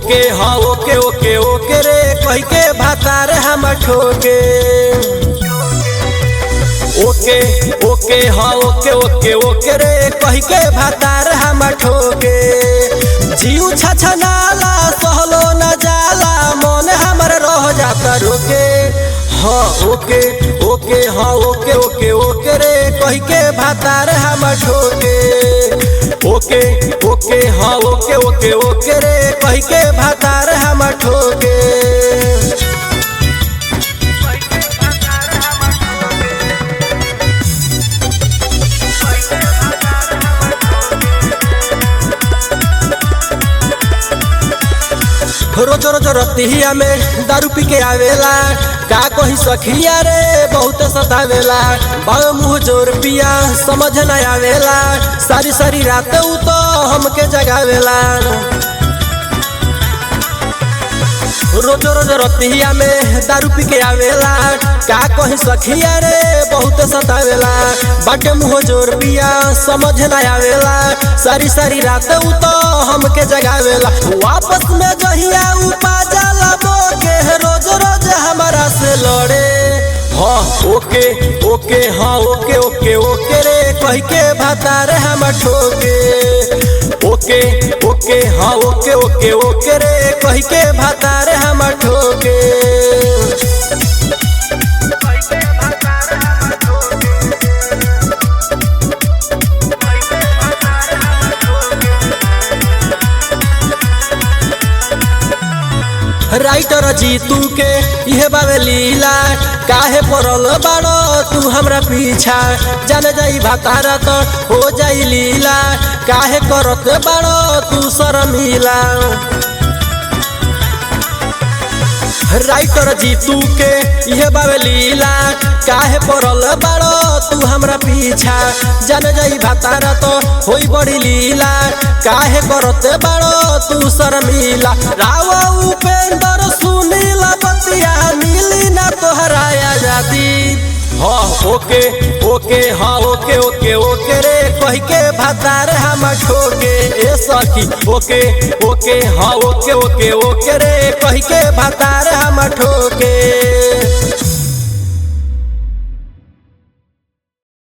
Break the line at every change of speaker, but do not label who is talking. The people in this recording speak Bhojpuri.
ओके हाँ ओके ओके ओके रे कह के भातार हम ठोके। ओके ओके हाँ ओके ओके ओके रे कह के भातार हम ठोके। जीव छछनाला सहलो न जाला मन हमर रह जाता रोके। हाँ ओके ओके हाँ ओके ओके ओके रे कह के भातार हम ठोके। ओके ओके हाँ ओके ओके ओके रे कह के भातार हम ठोके। रोज रोज रतिया में दारू पी के आवेला का कही सखिया रे बहुत सतावेला। बाल मुँह जोर पिया समझ न आवेला सारी सारी रात उ तो हमके जगावेला। रोज रोज रतिया में दारू पी के आवेला का कही सखिया रे बहुत सतावेला। बाटे मुँह जोर पिया समझ न आवेला सारी सारी रात उ तो हमके जगावेला। वापस में जहिया उपा जाला बोके रोज रोज हमारा से लड़े। हाँ ओके ओके हाँ ओके ओके ओके रे कह के भातार हम ठोके। ओके ओके हाँ ओके ओके ओके रे कह के भातार हम ठोके। राइटर जीतू के यह बावे लीला काहे पड़ल बाड़ो तू हमरा पीछा। जान जाई भातारा तो हो जाई लीला काहे करत बाड़ो तू शर्मिला। राइटर जीतू के यह बावे लीला काहे पड़ल बाड़ो तू हमरा पीछा। जान जाई भातारा तो होई बड़ी लीला काहे करत बाड़ो तू शर्मिला। राव उपेंद्र सुनीला बतिया मिली ना तोहरा आजादी। हाँ ओके ओके हाँ ओके ओके ओके रे कह के भातार हम ठोके। ए सखी ओके ओके हाँ ओके ओके ओके रे कह के भातार हम ठोके।